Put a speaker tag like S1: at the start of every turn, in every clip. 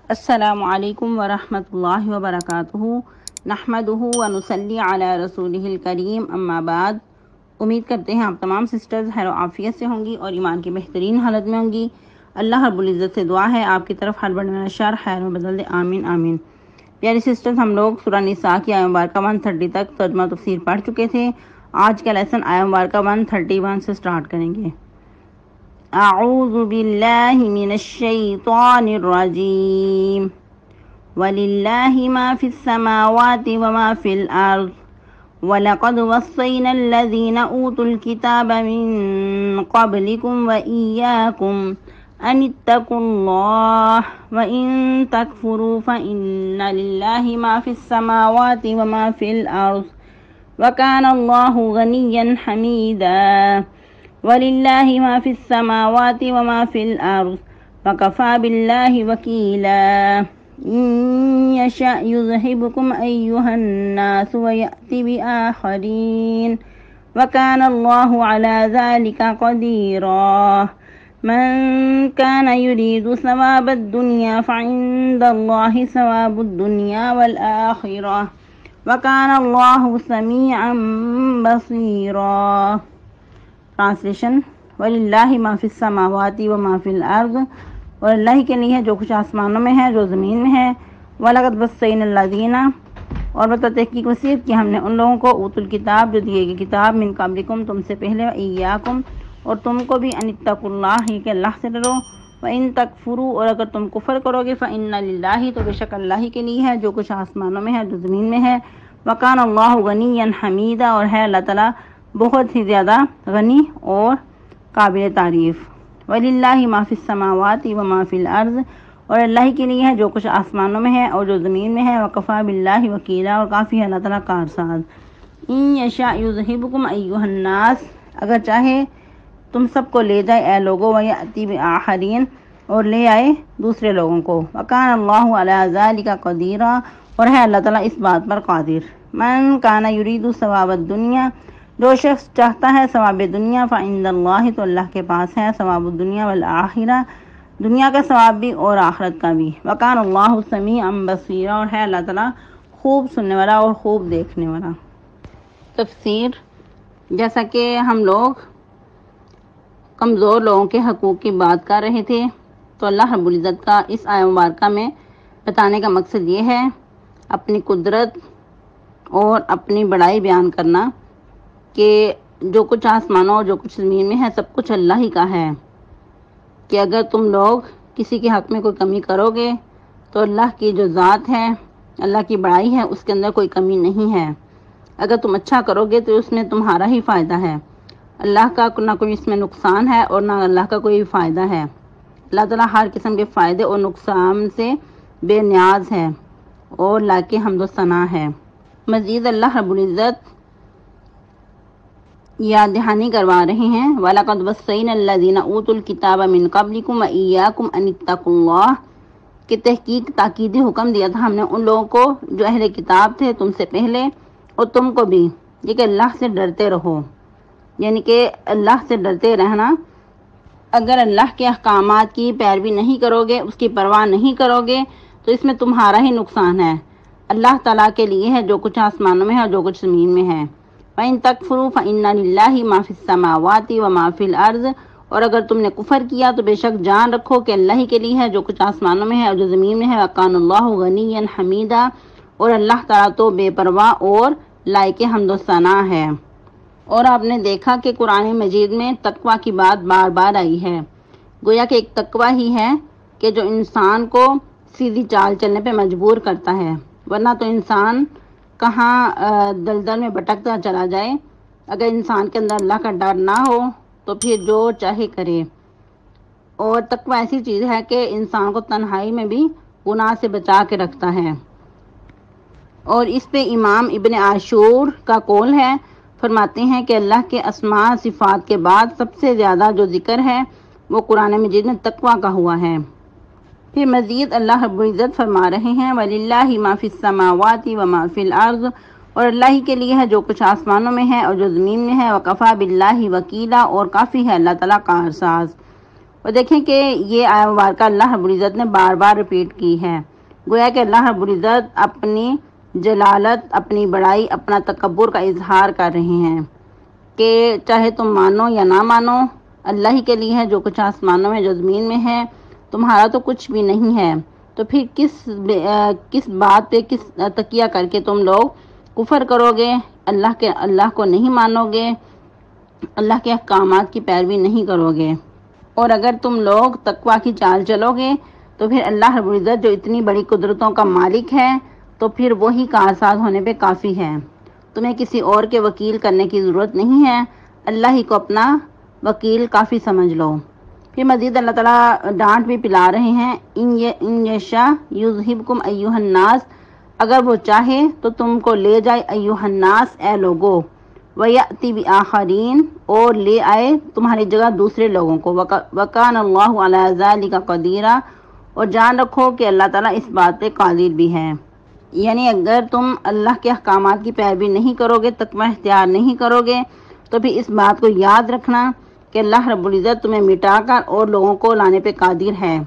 S1: السلام علیکم ورحمۃ اللہ وبرکاتہ نحمدہ ونصلی علی رسولہ الکریم اما بعد۔ امید کرتے ہیں آپ تمام سسٹرز خیر و عافیت سے ہوں گی اور ایمان کی بہترین حالت میں ہوں گی۔ اللہ رب العزت سے دعا ہے آپ کی طرف ہر بڑھنے والا شر خیر میں بدل دے، آمین آمین۔ پیاری سسٹرز، ہم لوگ سورہ نساء کی آیت مبارکہ 130 تک ترجمہ تفسیر پڑھ چکے تھے۔ آج کا لیسن آیت مبارکہ 131 سے سٹارٹ کریں گے۔ اعوذ باللہ من الشیطان الرجیم وَلِلَّهِ مَا فِي السَّمَاوَاتِ وَمَا فِي الْأَرْضِ وَلَقَدْ وَصَّيْنَا الَّذِينَ أُوتُوا الْكِتَابَ مِن قَبْلِكُمْ وَإِيَّاكُمْ أَنِ اتَّقُوا اللَّهَ وَإِن تَكْفُرُوا فَإِنَّ لِلَّهِ مَا فِي السَّمَاوَاتِ وَمَا فِي الْأَرْضِ وَكَانَ اللَّهُ غَنِيًّا حَمِيدًا وَلِلَّهِ مَا فِي السَّمَاوَاتِ وَمَا فِي الْأَرْضِ وَكَفَى بِاللَّهِ وَكِيلًا إِن يَشَأْ يُذْهِبْكُمْ أَيُّهَا النَّاسُ وَيَأْتِ بِآخَرِينَ وَكَانَ اللَّهُ عَلَى ذَلِكَ قَدِيرًا مَنْ كَانَ يُرِيدُ ثَوَابَ الدُّنْيَا فَعِندَ اللَّهِ ثَوَابُ الدُّنْيَا وَالْآخِرَةِ وَكَانَ اللَّهُ سَمِيعًا بَصِيرًا۔ ٹرانسلیشن: وَلِلَّهِ مَا فِي السَّمَاوَاتِ وَمَا فِي الْأَرْضِ، اور اللہ کے لیے ہے جو کچھ آسمانوں میں ہے جو زمین میں ہے۔ وَلَقَدْ وَصَّيْنَا الَّذِينَ، اور بتحقیق وصیت کی ہم نے ان لوگوں کو اوتوا الکتاب جو دیے گئے کتاب، من قبلکم تم سے پہلے، ایاکم اور تم کو بھی، ان اتقوا اللہ کہ اللہ سے ڈرو، وَإِن تَكْفُرُوا اور اگر تم کفر کرو گے، فَإِنَّ لِلَّهِ تو بے شک اللہ کے لیے ہے جو کچھ آسمانوں میں ہے جو زمین میں ہے۔ وَكَانَ اللَّهُ غَنِيًّا حَمِيدًا اور ہے اللہ تعالیٰ بہت ہی زیادہ غنی اور قابل تعریف۔ وَلِلَّهِ مَا فِي السَّمَاوَاتِ وَمَا فِي الْأَرْضِ اور اللہ کے لیے ہے جو کچھ آسمانوں میں ہے اور جو زمین میں ہے۔ وَكَفَى بِاللَّهِ وَكِيلًا اور کافی ہے اللہ تعالیٰ کارساز۔ إِن يَشَأْ يُذْهِبْكُمْ أَيُّهَا النَّاسُ اگر چاہے تم سب کو لے جائے اے لوگوں، وَيَأْتِ بِآخَرِينَ اور لے آئے دوسرے لوگوں کو۔ وَكَانَ اللَّهُ عَلَى ذَلِكَ قَدِيرًا اور ہے اللہ تعالیٰ اس بات پر قادر۔ مَنْ كَانَ يُرِيدُ ثَوَابَ الدُّنْيَا جو شخص چاہتا ہے ثواب دنیا، فَعِندَ اللَّهِ تو اللہ کے پاس ہے ثواب الدنیا والآخرہ دنیا کا ثواب بھی اور آخرت کا بھی۔ وَكَانَ اللَّهُ سَمِيعًا بَصِيرًا اور ہے اللہ تعالیٰ خوب سننے والا اور خوب دیکھنے والا۔ تفسیر: جیسا کہ ہم لوگ کمزور لوگوں کے حقوق کی بات کر رہے تھے، تو اللہ رب العزت کا اس آیت مبارکہ میں بتانے کا مقصد یہ ہے اپنی قدرت اور اپنی بڑائی بیان کرنا کہ جو کچھ آسمانوں اور جو کچھ زمین میں ہے سب کچھ اللہ ہی کا ہے، کہ اگر تم لوگ کسی کے حق میں کوئی کمی کرو گے تو اللہ کی جو ذات ہے، اللہ کی بڑائی ہے، اس کے اندر کوئی کمی نہیں ہے۔ اگر تم اچھا کرو گے تو اس میں تمہارا ہی فائدہ ہے، اللہ کا نہ کوئی اس میں نقصان ہے اور نہ اللہ کا کوئی فائدہ ہے۔ اللہ تعالیٰ ہر قسم کے فائدے اور نقصان سے بے نیاز ہے اور لائق حمد و ثنا ہے۔ مزید اللہ رب العزت یاد دہانی کروا رہے ہیں، وَلَقَدْ وَصَّيْنَا الَّذِينَ أُوتُوا الْكِتَابَ مِن قَبْلِكُمْ وَإِيَّاكُمْ أَنِ اتَّقُوا اللَّهَ کہ تحقیق تاکیدی حکم دیا تھا ہم نے ان لوگوں کو جو اہل کتاب تھے تم سے پہلے اور تم کو بھی، یہ کہ اللہ سے ڈرتے رہو، یعنی کہ اللہ سے ڈرتے رہنا۔ اگر اللہ کے احکامات کی پیروی نہیں کرو گے، اس کی پرواہ نہیں کرو گے تو اس میں تمہارا ہی نقصان ہے۔ اللہ تعالیٰ کے لیے ہے جو کچھ آسمانوں میں ہے اور جو کچھ زمین میں ہے۔ وَإِن تَكْفُرُوا فَإِنَّ لِلَّهِ مَا فِي السَّمَاوَاتِ وَمَا فِي الْأَرْضِ اور اگر تم نے کفر کیا تو بے شک جان رکھو کہ اللہ ہی کے لیے ہے جو کچھ آسمانوں میں ہے اور جو زمین میں ہے۔ وَكَانَ اللَّهُ غَنِيًّا حَمِيدًا اور اللہ تعالیٰ تو بے پرواہ اور لائق حمد و ثنا ہے۔ اور آپ نے دیکھا کہ قرآن مجید میں تقویٰ کی بات بار بار آئی ہے، گویا کہ ایک تقویٰ ہی ہے کہ جو انسان کو سیدھی چال چلنے پہ مجبور کرتا ہے، ورنہ تو انسان کہاں دلدل میں بھٹکتا چلا جائے۔ اگر انسان کے اندر اللہ کا ڈر نہ ہو تو پھر جو چاہے کرے۔ اور تقویٰ ایسی چیز ہے کہ انسان کو تنہائی میں بھی گناہ سے بچا کے رکھتا ہے۔ اور اس پہ امام ابن عاشور کا قول ہے، فرماتے ہیں کہ اللہ کے اسماء صفات کے بعد سب سے زیادہ جو ذکر ہے وہ قرآن مجید میں تقویٰ کا ہوا ہے۔ پھر مزید اللہ رب العزت فرما رہے ہیں، وَلِلَّهِ مَا فِي السَّمَاوَاتِ وَمَا فِي الْأَرْضِ اور اللہ ہی کے لیے ہے جو کچھ آسمانوں میں ہے اور جو زمین میں ہے۔ وَكَفَى بِاللَّهِ وَكِيلًا اور کافی ہے اللہ تعالیٰ کارساز۔ اور دیکھیں کہ یہ آیت مبارکہ اللہ رب العزت نے بار بار ریپیٹ کی ہے، گویا کہ اللہ رب العزت اپنی جلالت، اپنی بڑائی، اپنا تکبر کا اظہار کر رہے ہیں کہ چاہے تم مانو یا نہ مانو، اللہ ہی کے لیے ہے جو کچھ آسمانوں میں جو زمین میں ہے، تمہارا تو کچھ بھی نہیں ہے۔ تو پھر کس بات پہ کس تکیہ کر کے تم لوگ کفر کرو گے، اللہ کو نہیں مانو گے، اللہ کے احکامات کی پیروی نہیں کرو گے۔ اور اگر تم لوگ تقویٰ کی چال چلو گے تو پھر اللہ رب العزت جو اتنی بڑی قدرتوں کا مالک ہے تو پھر وہی کارساز ہونے پہ کافی ہے، تمہیں کسی اور کے وکیل کرنے کی ضرورت نہیں ہے، اللہ ہی کو اپنا وکیل کافی سمجھ لو۔ پھر مزید اللہ تعالیٰ ڈانٹ بھی پلا رہے ہیں، ان یشاء یذہبکم ایھا الناس، اگر وہ چاہے تو تم کو لے جائے ایھا الناس، اے لوگو، وَيَأْتِ بِآخَرِينَ، اور لے آئے تمہاری جگہ دوسرے لوگوں کو، وَكَانَ اللَّهُ عَلَى ذَلِكَ قَدِيرًا، اور جان رکھو کہ اللہ تعالیٰ اس بات پہ قادر بھی ہے۔ یعنی اگر تم اللہ کے احکامات کی پیروی نہیں کرو گے، تقوی اختیار نہیں کرو گے، تو پھر اس بات کو یاد رکھنا کہ اللہ رب العزت تمہیں مٹا کر اور لوگوں کو لانے پہ قادر ہے،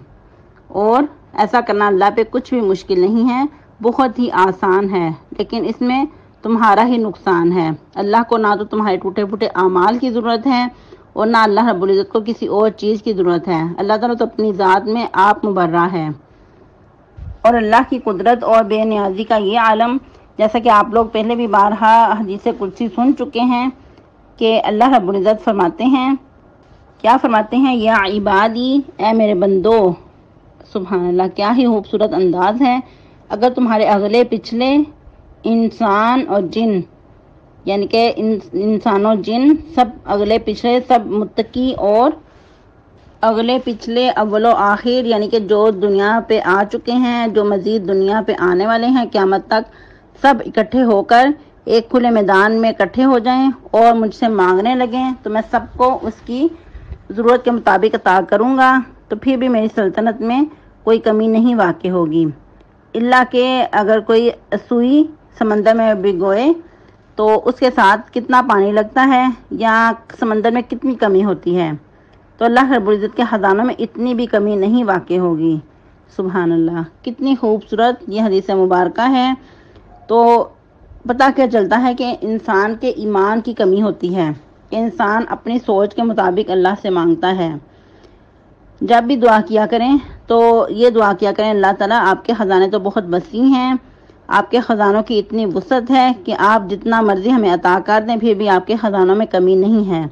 S1: اور ایسا کرنا اللہ پہ کچھ بھی مشکل نہیں ہے، بہت ہی آسان ہے، لیکن اس میں تمہارا ہی نقصان ہے۔ اللہ کو نہ تو تمہارے ٹوٹے پھوٹے اعمال کی ضرورت ہے اور نہ اللہ رب العزت کو کسی اور چیز کی ضرورت ہے، اللہ تعالیٰ تو اپنی ذات میں آپ مبرہ ہے۔ اور اللہ کی قدرت اور بے نیازی کا یہ عالم، جیسا کہ آپ لوگ پہلے بھی بارہا حدیث قدسی سن چکے ہیں کہ اللہ رب العزت فرماتے ہیں، کیا فرماتے ہیں؟ یا عبادی، اے میرے بندو، سبحان اللہ، کیا ہی خوبصورت انداز ہے۔ اگر تمہارے اگلے پچھلے انسان اور جن، یعنی کہ انسان اور جن سب اگلے پچھلے سب متقی، اور اگلے پچھلے اول و آخر، یعنی کہ جو دنیا پہ آ چکے ہیں، جو مزید دنیا پہ آنے والے ہیں قیامت تک، سب اکٹھے ہو کر ایک کھلے میدان میں اکٹھے ہو جائیں اور مجھ سے مانگنے لگیں تو میں سب کو اس کی ضرورت کے مطابق عطا کروں گا، تو پھر بھی میری سلطنت میں کوئی کمی نہیں واقع ہوگی، اللہ کہ اگر کوئی سوئی سمندر میں بھگوئے تو اس کے ساتھ کتنا پانی لگتا ہے یا سمندر میں کتنی کمی ہوتی ہے، تو اللہ رب العزت کے خزانوں میں اتنی بھی کمی نہیں واقع ہوگی۔ سبحان اللہ، کتنی خوبصورت یہ حدیث مبارکہ ہے۔ تو پتہ کیا چلتا ہے کہ انسان کے ایمان کی کمی ہوتی ہے، کہ انسان اپنی سوچ کے مطابق اللہ سے مانگتا ہے۔ جب بھی دعا کیا کریں تو یہ دعا کیا کریں، اللہ تعالیٰ آپ کے خزانے تو بہت وسیع ہیں، آپ کے خزانوں کی اتنی وسعت ہے کہ آپ جتنا مرضی ہمیں عطا کر دیں پھر بھی آپ کے خزانوں میں کمی نہیں ہے،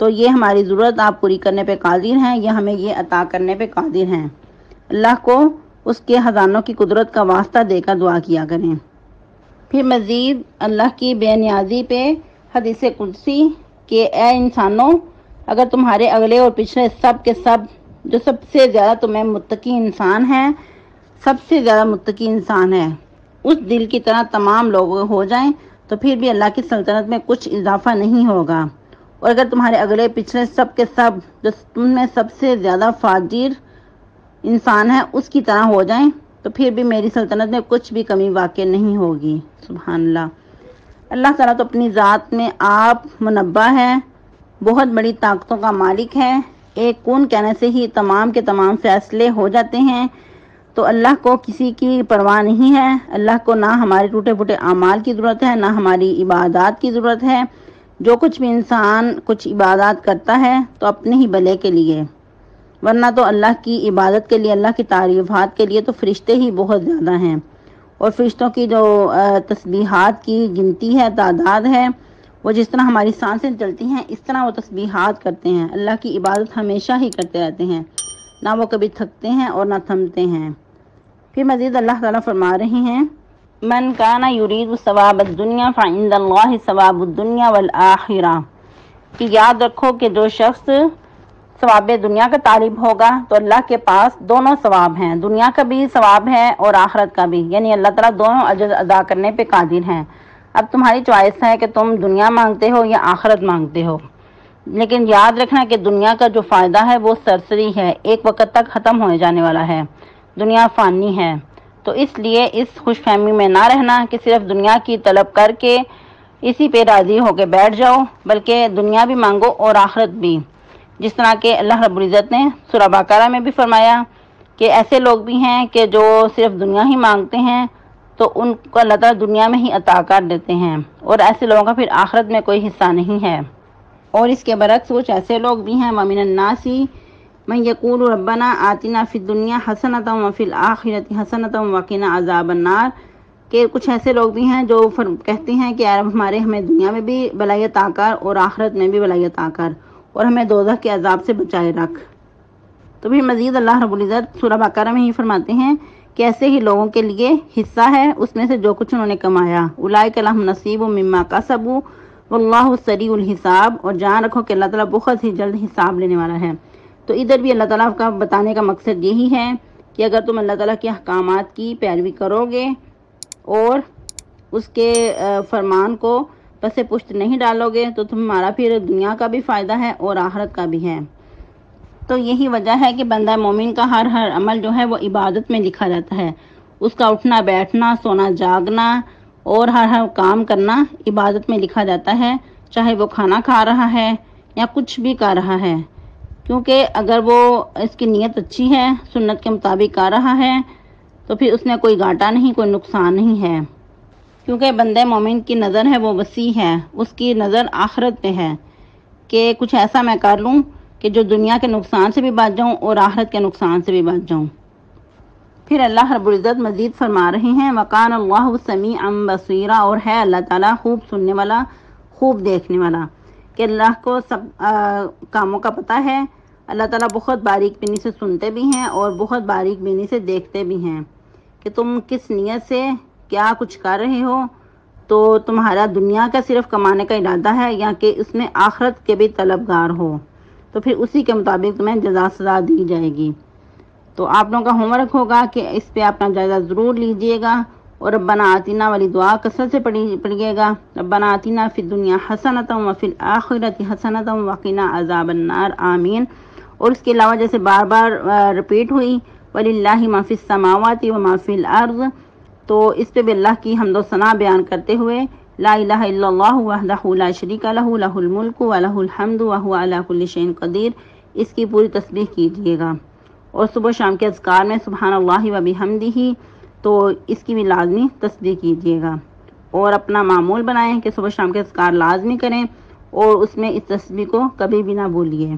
S1: تو یہ ہماری ضرورت آپ پوری کرنے پہ قادر ہیں، یا ہمیں یہ عطا کرنے پہ قادر ہیں۔ اللہ کو اس کے خزانوں کی قدرت کا واسطہ دے کر دعا کیا کریں۔ پھر مزید اللہ کی بے نیازی پہ حدیث قدسی کہ اے انسانوں، اگر تمہارے اگلے اور پچھلے سب کے سب جو سب سے زیادہ تمہیں متقی انسان ہے، سب سے زیادہ متقی انسان ہے، اس دل کی طرح تمام لوگ ہو جائیں تو پھر بھی اللہ کی سلطنت میں کچھ اضافہ نہیں ہوگا، اور اگر تمہارے اگلے پچھلے سب کے سب جو تم میں سب سے زیادہ فاجر انسان ہے اس کی طرح ہو جائیں تو پھر بھی میری سلطنت میں کچھ بھی کمی واقع نہیں ہوگی۔ سبحان اللہ، اللہ تعالیٰ تو اپنی ذات میں آپ منبع ہے، بہت بڑی طاقتوں کا مالک ہے، ایک کون کہنے سے ہی تمام کے تمام فیصلے ہو جاتے ہیں، تو اللہ کو کسی کی پرواہ نہیں ہے، اللہ کو نہ ہمارے ٹوٹے پھوٹے اعمال کی ضرورت ہے، نہ ہماری عبادات کی ضرورت ہے۔ جو کچھ بھی انسان کچھ عبادات کرتا ہے تو اپنے ہی بھلے کے لیے، ورنہ تو اللہ کی عبادت کے لیے، اللہ کی تعریفات کے لیے تو فرشتے ہی بہت زیادہ ہیں، اور فرشتوں کی جو تسبیحات کی گنتی ہے، تعداد ہے، وہ جس طرح ہماری سانسیں چلتی ہیں اس طرح وہ تسبیحات کرتے ہیں، اللہ کی عبادت ہمیشہ ہی کرتے رہتے ہیں، نہ وہ کبھی تھکتے ہیں اور نہ تھمتے ہیں۔ پھر مزید اللہ تعالیٰ فرما رہے ہیں، من کان یرید ثواب الدنیا فعند اللہ ثواب الدنیا والآخرہ، کہ یاد رکھو کہ جو شخص ثواب دنیا کا طالب ہوگا تو اللہ کے پاس دونوں ثواب ہیں، دنیا کا بھی ثواب ہے اور آخرت کا بھی، یعنی اللہ تعالیٰ دونوں اجر ادا کرنے پہ قادر ہیں۔ اب تمہاری چوائس ہے کہ تم دنیا مانگتے ہو یا آخرت مانگتے ہو، لیکن یاد رکھنا کہ دنیا کا جو فائدہ ہے وہ سرسری ہے، ایک وقت تک ختم ہونے جانے والا ہے، دنیا فانی ہے، تو اس لیے اس خوش فہمی میں نہ رہنا کہ صرف دنیا کی طلب کر کے اسی پہ راضی ہو کے بیٹھ جاؤ، بلکہ دنیا بھی مانگو اور آخرت بھی، جس طرح کہ اللہ رب العزت نے سورہ بقرہ میں بھی فرمایا کہ ایسے لوگ بھی ہیں کہ جو صرف دنیا ہی مانگتے ہیں تو ان کو اللہ تعالیٰ دنیا میں ہی عطا کر دیتے ہیں، اور ایسے لوگوں کا پھر آخرت میں کوئی حصہ نہیں ہے۔ اور اس کے برعکس کچھ ایسے لوگ بھی ہیں، وَمِنَ النَّاسِ مَن يَقُولُ رَبَّنَا آتِنَا فِي الدُّنْيَا حَسَنَةً وَفِي الْآخِرَةِ حَسَنَةً وَقِنَا عَذَابَ النَّارِ، کہ کچھ ایسے لوگ بھی ہیں جو کہتے ہیں کہ یار ہمیں دنیا میں بھی بھلائی عطا کر اور آخرت میں بھی بھلائی عطا کر، اور ہمیں دوزخ کے عذاب سے بچائے رکھ۔ تو بھی مزید اللہ رب العزت سورہ بقرہ میں ہی فرماتے ہیں کہ ایسے ہی لوگوں کے لیے حصہ ہے اس میں سے جو کچھ انہوں نے کمایا، اولئک لہم نصیب مما کسبوا واللہ سریع الحساب، اور جان رکھو کہ اللہ تعالیٰ بہت ہی جلد حساب لینے والا ہے۔ تو ادھر بھی اللہ تعالیٰ کا بتانے کا مقصد یہی ہے کہ اگر تم اللہ تعالیٰ کے احکامات کی پیروی کرو گے اور اس کے فرمان کو پس پشت نہیں ڈالو گے تو تمہارا پھر دنیا کا بھی فائدہ ہے اور آخرت کا بھی ہے۔ تو یہی وجہ ہے کہ بندہ مومن کا ہر عمل جو ہے وہ عبادت میں لکھا جاتا ہے، اس کا اٹھنا بیٹھنا سونا جاگنا اور ہر کام کرنا عبادت میں لکھا جاتا ہے، چاہے وہ کھانا کھا رہا ہے یا کچھ بھی کر رہا ہے، کیونکہ اگر وہ اس کی نیت اچھی ہے سنت کے مطابق کر رہا ہے تو پھر اس میں کوئی گھاٹا نہیں، کوئی نقصان نہیں ہے، کیونکہ بندے مومن کی نظر ہے وہ وسیع ہے، اس کی نظر آخرت پہ ہے کہ کچھ ایسا میں کر لوں کہ جو دنیا کے نقصان سے بھی بچ جاؤں اور آخرت کے نقصان سے بھی بچ جاؤں۔ پھر اللہ رب العزت مزید فرما رہے ہیں وَقَانَ اللَّهُ سَمِيعًا بَصِيرًا، اور ہے اللہ تعالیٰ خوب سننے والا خوب دیکھنے والا، کہ اللہ کو سب کاموں کا پتہ ہے، اللہ تعالیٰ بہت باریک بینی سے سنتے بھی ہیں اور بہت باریک بینی سے دیکھتے بھی ہیں کہ تم کس نیت سے کیا کچھ کر رہے ہو، تو تمہارا دنیا کا صرف کمانے کا ارادہ ہے یا کہ اس میں آخرت کے بھی طلبگار ہو، تو پھر اسی کے مطابق تمہیں جزا سزا دی جائے گی۔ تو آپ لوگوں کا ہوم ورک ہوگا کہ اس پہ اپنا جائزہ ضرور لیجئے گا، اور ربنا آتینا والی دعا کثرت سے پڑھیے گا، ربنا آتینا فی الدنیا حسنۃ وفی الآخرۃ حسنۃ وقنا عذاب النار، آمین۔ اور اس کے علاوہ جیسے بار بار رپیٹ ہوئی وَلِلَّهِ مَا فِي السَّمَاوَاتِ وَمَا فِي الْأَرْضِ، تو اس پہ بھی اللہ کی حمد و ثنا بیان کرتے ہوئے لا الہ الا اللہ وحدہ لا شریک لہ لہ الملک ولہ الحمد وہو علی کل شیء قدیر، اس کی پوری تسبیح کیجیے گا۔ اور صبح و شام کے اذکار میں سبحان اللہ و بحمدہ، تو اس کی بھی لازمی تسبیح کیجیے گا، اور اپنا معمول بنائیں کہ صبح و شام کے اذکار لازمی کریں اور اس میں اس تسبیح کو کبھی بھی نہ بھولیے۔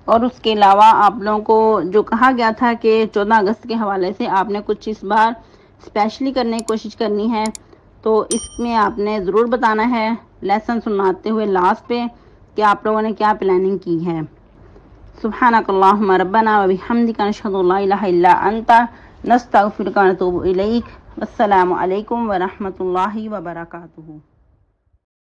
S1: اور اس کے علاوہ آپ لوگوں کو جو کہا گیا تھا کہ 14 اگست کے حوالے سے آپ نے کچھ اس بار اسپیشلی کرنے کی کوشش کرنی ہے، تو اس میں آپ نے ضرور بتانا ہے لیسن سناتے ہوئے لاسٹ پہ کہ آپ لوگوں نے کیا پلاننگ کی ہے۔ سبحانک اللہم ربنا و بحمدک نشہد ان لا الہ الا انت نستغفرک و نتوب الیک، والسلام علیکم ورحمۃ اللہ وبرکاتہ۔